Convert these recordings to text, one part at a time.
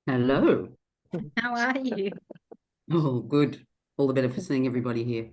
Hello. How are you? Oh, good. All the better for seeing everybody here.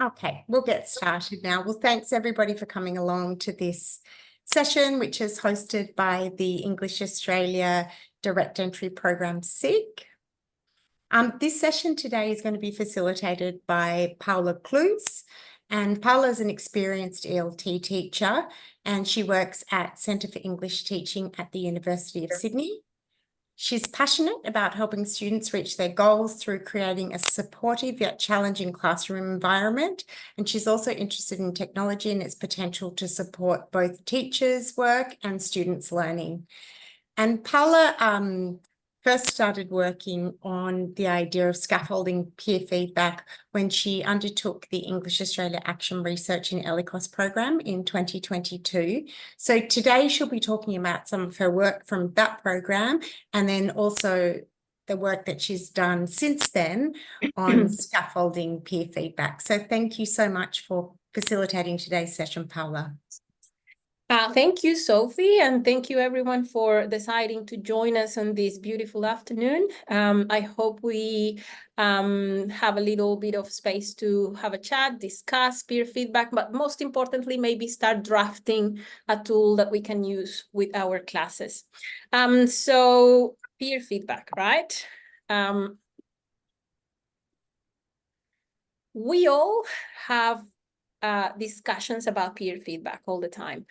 Okay, we'll get started now. Well, thanks everybody for coming along to this session, which is hosted by the English Australia Direct Entry Program SIG. This session today is going to be facilitated by Paola Clews, and Paola is an experienced ELT teacher, and she works at Centre for English Teaching at the University of Sydney. She's passionate about helping students reach their goals through creating a supportive yet challenging classroom environment. And she's also interested in technology and its potential to support both teachers' work and students' learning. And Paola first started working on the idea of scaffolding peer feedback when she undertook the English Australia Action Research in ELICOS program in 2022. So today she'll be talking about some of her work from that program, and then also the work that she's done since then on scaffolding peer feedback. So thank you so much for facilitating today's session, Paola. Thank you, Sophie, and thank you everyone for deciding to join us on this beautiful afternoon. I hope we have a little bit of space to have a chat, discuss peer feedback, but most importantly, maybe start drafting a tool that we can use with our classes. So peer feedback, right? We all have discussions about peer feedback all the time.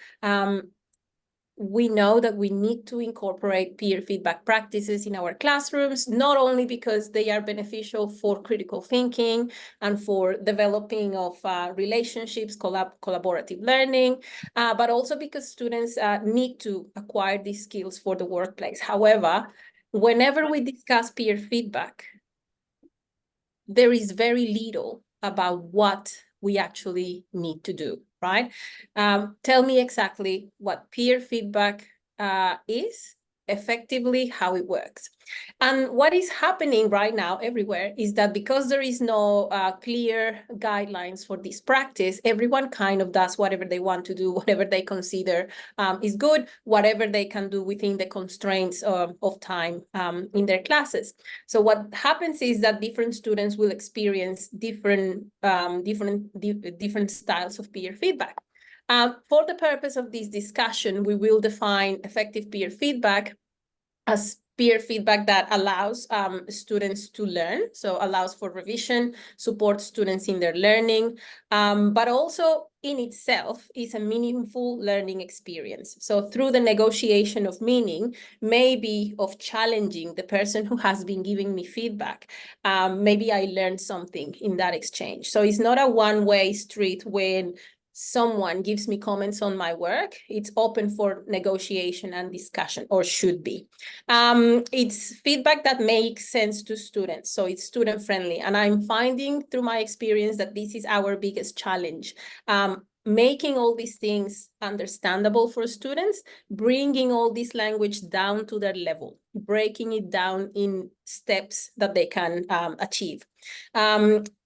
We know that we need to incorporate peer feedback practices in our classrooms, not only because they are beneficial for critical thinking and for developing of relationships, collaborative learning, but also because students need to acquire these skills for the workplace. However, whenever we discuss peer feedback, there is very little about what we actually need to do, right? Tell me exactly what peer feedback is, effectively how it works. And what is happening right now everywhere is that because there is no clear guidelines for this practice, everyone kind of does whatever they want to do, whatever they consider is good, whatever they can do within the constraints of time in their classes. So what happens is that different students will experience different styles of peer feedback. For the purpose of this discussion, we will define effective peer feedback as peer feedback that allows students to learn, so allows for revision, supports students in their learning, but also in itself is a meaningful learning experience. So through the negotiation of meaning, maybe of challenging the person who has been giving me feedback, maybe I learned something in that exchange. So it's not a one-way street when someone gives me comments on my work. It's open for negotiation and discussion, or should be. It's feedback that makes sense to students, so it's student friendly. And I'm finding through my experience that this is our biggest challenge. Making all these things understandable for students, bringing all this language down to their level, breaking it down in steps that they can achieve.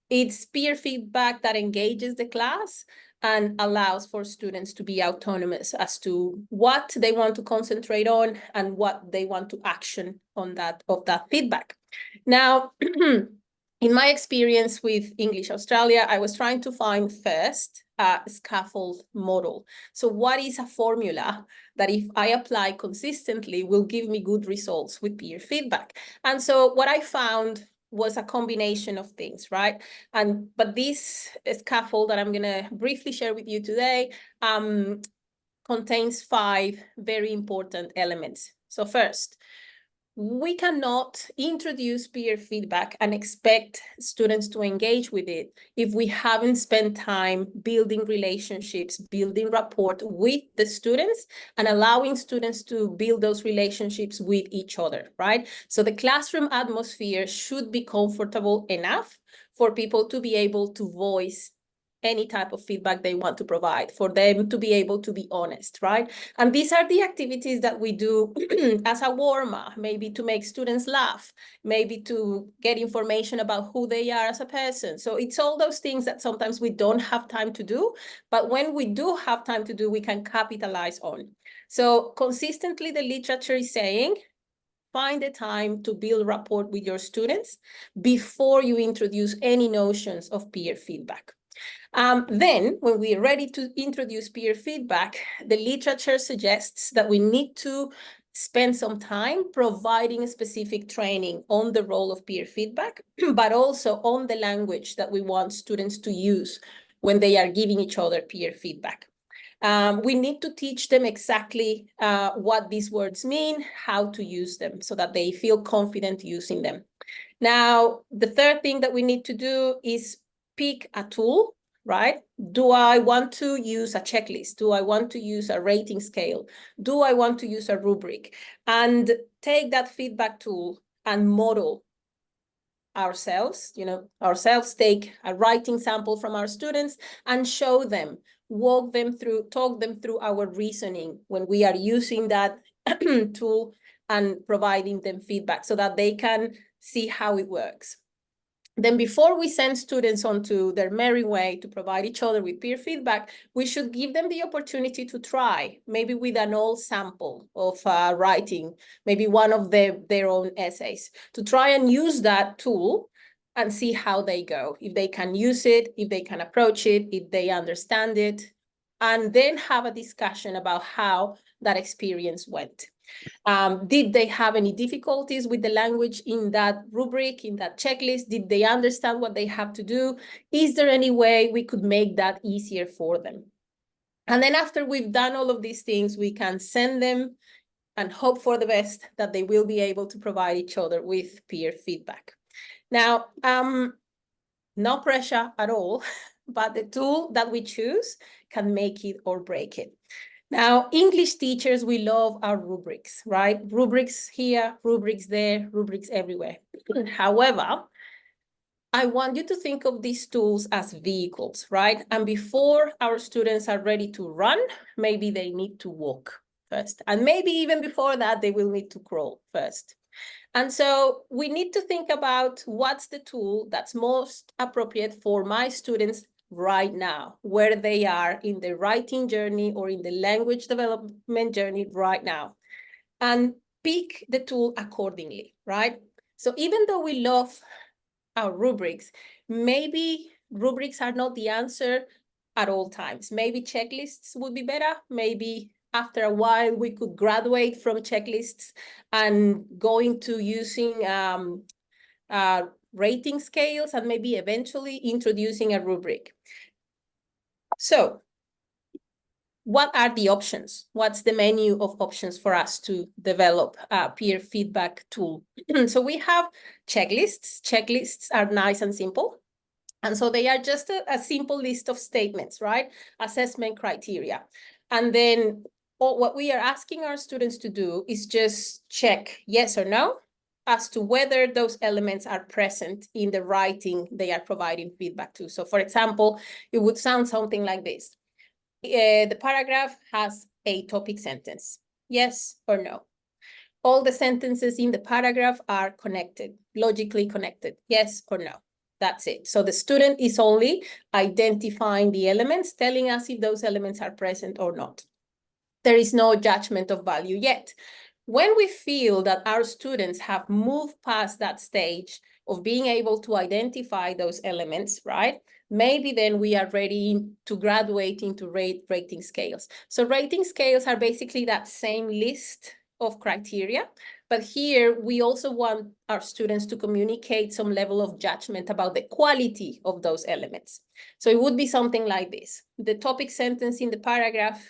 It's peer feedback that engages the class and allows for students to be autonomous as to what they want to concentrate on and what they want to action on that feedback. Now, in my experience with English Australia, I was trying to find first a scaffold model. So what is a formula that if I apply consistently will give me good results with peer feedback? And so what I found was a combination of things, right? But this scaffold that I'm gonna briefly share with you today contains 5 very important elements. So first, we cannot introduce peer feedback and expect students to engage with it if we haven't spent time building relationships, building rapport with the students, and allowing students to build those relationships with each other, right? So the classroom atmosphere should be comfortable enough for people to be able to voice any type of feedback they want to provide, for them to be able to be honest, right? And these are the activities that we do as a warm-up, maybe to make students laugh, maybe to get information about who they are as a person. So it's all those things that sometimes we don't have time to do, but when we do have time to do, we can capitalize on. So consistently, the literature is saying, find the time to build rapport with your students before you introduce any notions of peer feedback. Then, when we're ready to introduce peer feedback, the literature suggests that we need to spend some time providing specific training on the role of peer feedback, but also on the language that we want students to use when they are giving each other peer feedback. We need to teach them exactly what these words mean, how to use them, so that they feel confident using them. Now, the third thing that we need to do is pick a tool, right? Do I want to use a checklist? Do I want to use a rating scale? Do I want to use a rubric? And take that feedback tool and model ourselves, take a writing sample from our students and show them, walk them through, talk them through our reasoning when we are using that tool and providing them feedback so that they can see how it works. Then before we send students onto their merry way to provide each other with peer feedback, we should give them the opportunity to try, maybe with an old sample of writing, maybe one of their own essays, to try and use that tool and see how they go, if they can use it, if they can approach it, if they understand it, and then have a discussion about how that experience went. Did they have any difficulties with the language in that rubric, in that checklist? Did they understand what they have to do? Is there any way we could make that easier for them? And then after we've done all of these things, we can send them and hope for the best that they will be able to provide each other with peer feedback. Now, no pressure at all, but the tool that we choose can make it or break it. Now, English teachers, we love our rubrics, right? Rubrics here, rubrics there, rubrics everywhere. However, I want you to think of these tools as vehicles, right? And before our students are ready to run, maybe they need to walk first. And maybe even before that, they will need to crawl first. And so we need to think about what's the tool that's most appropriate for my students right now, where they are in the writing journey or in the language development journey right now, and pick the tool accordingly, right? So even though we love our rubrics, maybe rubrics are not the answer at all times. Maybe checklists would be better. Maybe after a while, we could graduate from checklists and go into using rating scales and maybe eventually introducing a rubric. So what are the options? What's the menu of options for us to develop a peer feedback tool? So we have checklists. Checklists are nice and simple. And so they are just a simple list of statements, right? Assessment criteria. And then what we are asking our students to do is just check yes or no as to whether those elements are present in the writing they are providing feedback to. So for example, it would sound something like this. The paragraph has a topic sentence, yes or no. All the sentences in the paragraph are connected, logically connected, yes or no. That's it. So the student is only identifying the elements, telling us if those elements are present or not. There is no judgment of value yet. When we feel that our students have moved past that stage of being able to identify those elements, right? Maybe then we are ready to graduate into rating scales. So rating scales are basically that same list of criteria, but here we also want our students to communicate some level of judgment about the quality of those elements. So it would be something like this. The topic sentence in the paragraph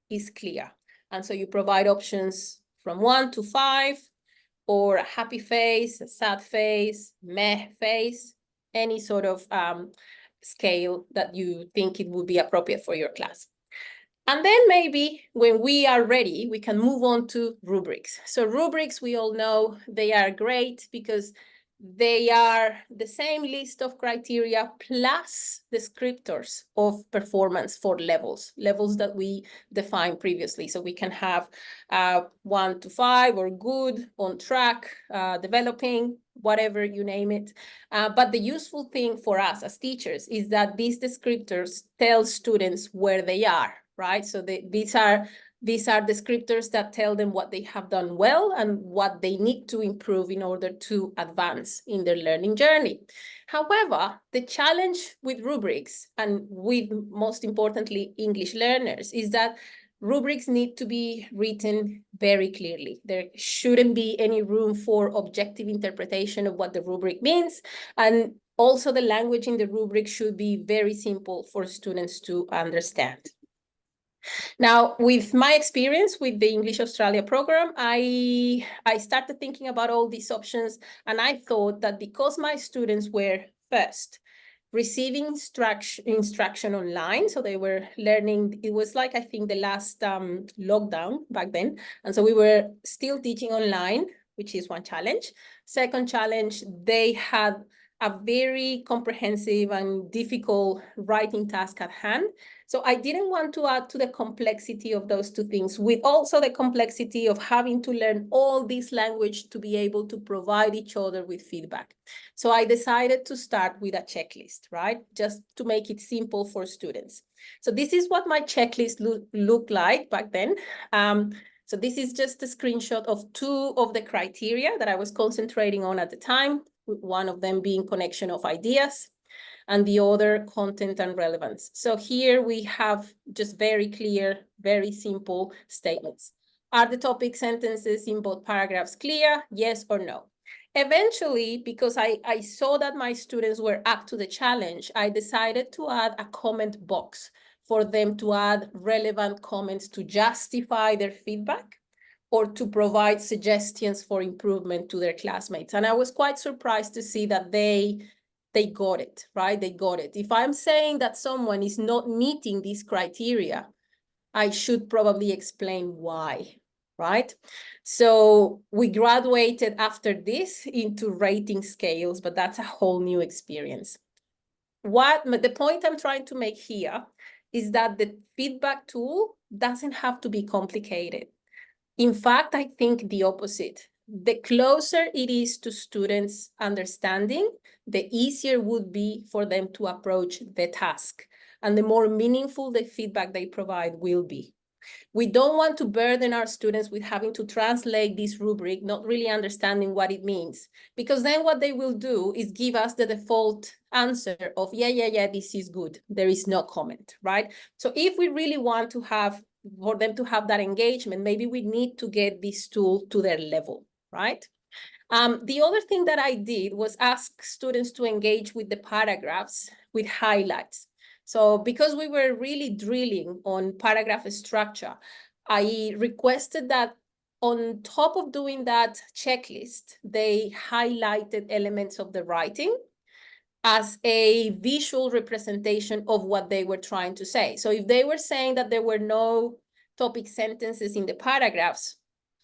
is clear. And so you provide options from 1 to 5, or a happy face, a sad face, meh face, any sort of scale that you think it would be appropriate for your class. And then maybe when we are ready, we can move on to rubrics. So rubrics, we all know they are great because They are the same list of criteria plus descriptors of performance for levels that we defined previously. So we can have 1 to 5 or good, on track, developing, whatever you name it. But the useful thing for us as teachers is that these descriptors tell students where they are, right? So these are descriptors that tell them what they have done well and what they need to improve in order to advance in their learning journey. However, the challenge with rubrics and with, most importantly, English learners is that rubrics need to be written very clearly. There shouldn't be any room for objective interpretation of what the rubric means. And also the language in the rubric should be very simple for students to understand. Now, with my experience with the English Australia program, I started thinking about all these options, and I thought that because my students were first receiving instruction online, so they were learning, it was like, I think, the last lockdown back then, and so we were still teaching online, which is one challenge. Second challenge, they had a very comprehensive and difficult writing task at hand. So I didn't want to add to the complexity of those two things, with also the complexity of having to learn all this language to be able to provide each other with feedback. So I decided to start with a checklist, right? Just to make it simple for students. So this is what my checklist looked like back then. So this is just a screenshot of 2 of the criteria that I was concentrating on at the time, one of them being connection of ideas, and the other content and relevance. So here we have just very clear, very simple statements. Are the topic sentences in both paragraphs clear? Yes or no? Eventually, because I saw that my students were up to the challenge, I decided to add a comment box for them to add relevant comments to justify their feedback or to provide suggestions for improvement to their classmates. And I was quite surprised to see that they got it, right? They got it. If I'm saying that someone is not meeting these criteria, I should probably explain why, right? So we graduated after this into rating scales, but that's a whole new experience. The point I'm trying to make here is that the feedback tool doesn't have to be complicated. In fact, I think the opposite. The closer it is to students' understanding, the easier would be for them to approach the task, and the more meaningful the feedback they provide will be. We don't want to burden our students with having to translate this rubric, not really understanding what it means, because then what they will do is give us the default answer of, yeah, this is good. There is no comment, right? So if we really want to have, for them to have that engagement, maybe we need to get this tool to their level, right? The other thing that I did was ask students to engage with the paragraphs with highlights. So because we were really drilling on paragraph structure, I requested that on top of doing that checklist, they highlighted elements of the writing as a visual representation of what they were trying to say. So if they were saying that there were no topic sentences in the paragraphs,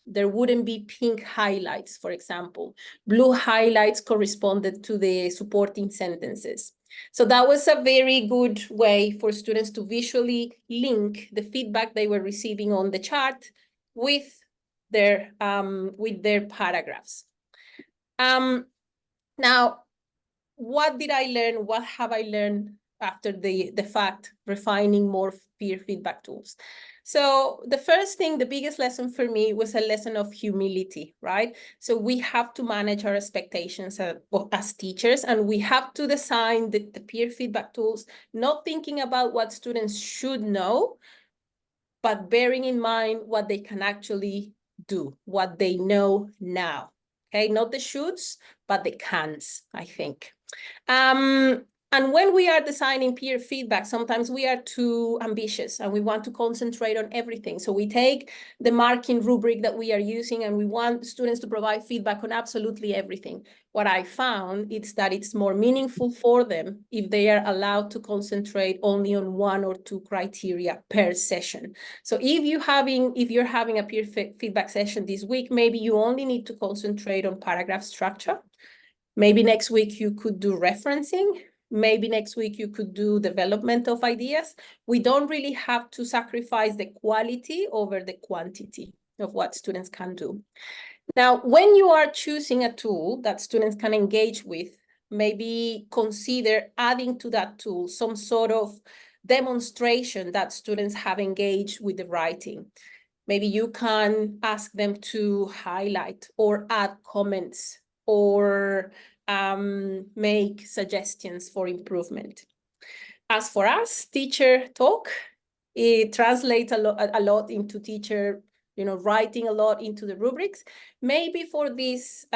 there wouldn't be pink highlights, for example. Blue highlights corresponded to the supporting sentences. So that was a very good way for students to visually link the feedback they were receiving on the chart with their paragraphs. Now, what did I learn? What have I learned after the fact, refining more peer feedback tools? So the first thing, the biggest lesson for me was a lesson of humility, right? So we have to manage our expectations as teachers, and we have to design the peer feedback tools, not thinking about what students should know, but bearing in mind what they can actually do, what they know now. Okay, not the shoulds, but the cans, I think. And when we are designing peer feedback, sometimes we are too ambitious and we want to concentrate on everything. So we take the marking rubric that we are using and we want students to provide feedback on absolutely everything. What I found is that it's more meaningful for them if they are allowed to concentrate only on 1 or 2 criteria per session. So if you're having a peer feedback session this week, maybe you only need to concentrate on paragraph structure. Maybe next week you could do referencing. Maybe next week you could do development of ideas. We don't really have to sacrifice the quality over the quantity of what students can do. Now, when you are choosing a tool that students can engage with, maybe consider adding to that tool some sort of demonstration that students have engaged with the writing. Maybe you can ask them to highlight or add comments or make suggestions for improvement. As for us, teacher talk, it translates a lot into teacher, writing a lot into the rubrics. Maybe for these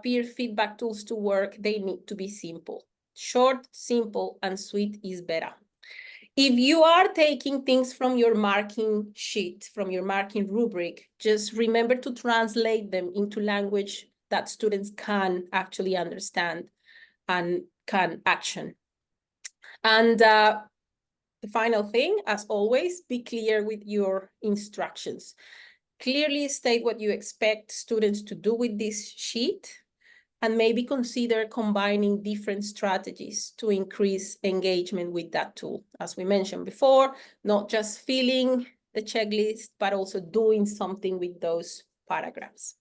peer feedback tools to work, they need to be simple. Short, simple, and sweet is better. If you are taking things from your marking sheet, from your marking rubric, just remember to translate them into language that students can actually understand and can action. And the final thing, as always, be clear with your instructions. Clearly state what you expect students to do with this sheet, and maybe consider combining different strategies to increase engagement with that tool. As we mentioned before, not just filling the checklist, but also doing something with those paragraphs.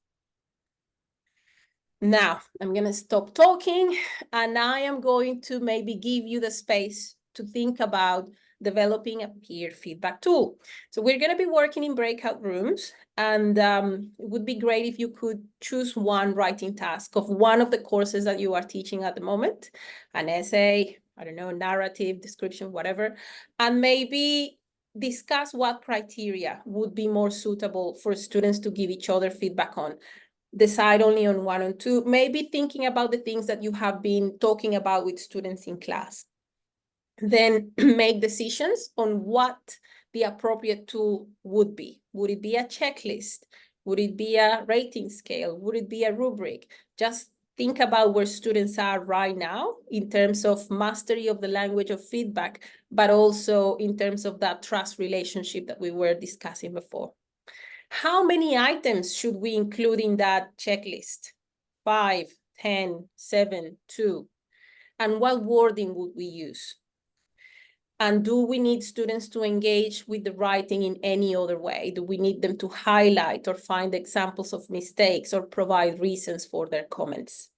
Now, I'm going to stop talking, and I am going to maybe give you the space to think about developing a peer feedback tool. So we're going to be working in breakout rooms, and it would be great if you could choose one writing task of one of the courses that you are teaching at the moment, an essay, I don't know, narrative, description, whatever, and maybe discuss what criteria would be more suitable for students to give each other feedback on. Decide only on one or two, maybe thinking about the things that you have been talking about with students in class. Then make decisions on what the appropriate tool would be. Would it be a checklist? Would it be a rating scale? Would it be a rubric? Just think about where students are right now in terms of mastery of the language of feedback, but also in terms of that trust relationship that we were discussing before. How many items should we include in that checklist? 5, 10, 7, 2. And what wording would we use? And do we need students to engage with the writing in any other way? Do we need them to highlight or find examples of mistakes or provide reasons for their comments?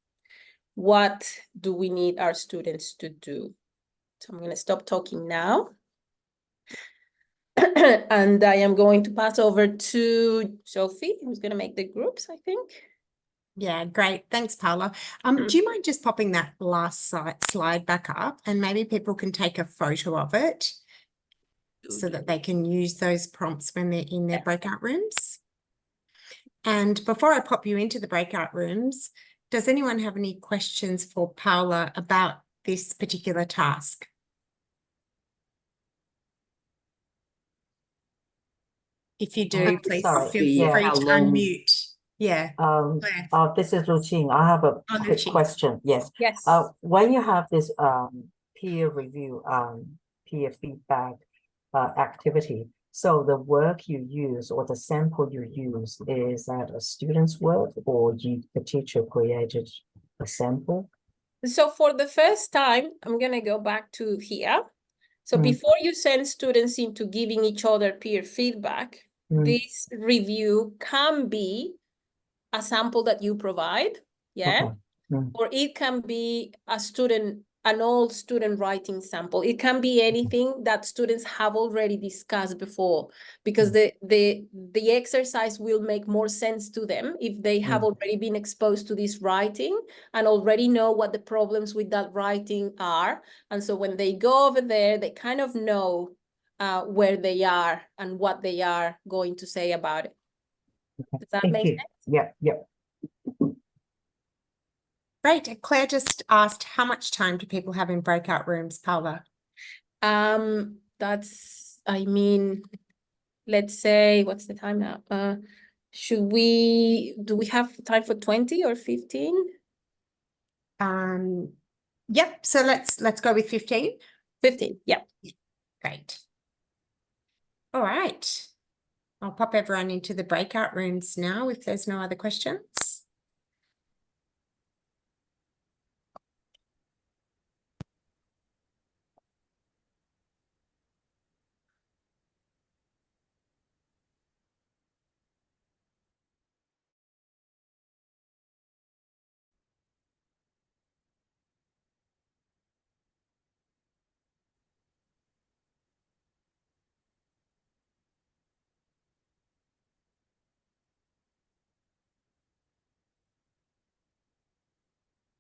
What do we need our students to do? So I'm going to stop talking now. And I am going to pass over to Sophie, who's going to make the groups, I think. Yeah, great. Thanks, Paola. Do you mind just popping that last slide back up, and maybe people can take a photo of it so that they can use those prompts when they're in their breakout rooms? And before I pop you into the breakout rooms, does anyone have any questions for Paola about this particular task? If you do, please sorry. feel free to unmute. Yeah. This is routine. I have a quick question. Yes. Yes. When you have this peer review, peer feedback activity, so the work you use or the sample you use, is that a student's work or the teacher created a sample? So for the first time, I'm going to go back to here. So before you send students into giving each other peer feedback, this review can be a sample that you provide, yeah? Okay. Or it can be an old student writing sample. It can be anything that students have already discussed before, because the exercise will make more sense to them if they have already been exposed to this writing and already know what the problems with that writing are. And so when they go over there, they kind of know where they are and what they are going to say about it. Does that make sense? Yeah. Great. Claire just asked, how much time do people have in breakout rooms, Paola? That's, I mean, let's say, what's the time now? Do we have time for 20 or 15? Yep. So let's go with 15. 15, yeah. Great. All right. I'll pop everyone into the breakout rooms now if there's no other questions.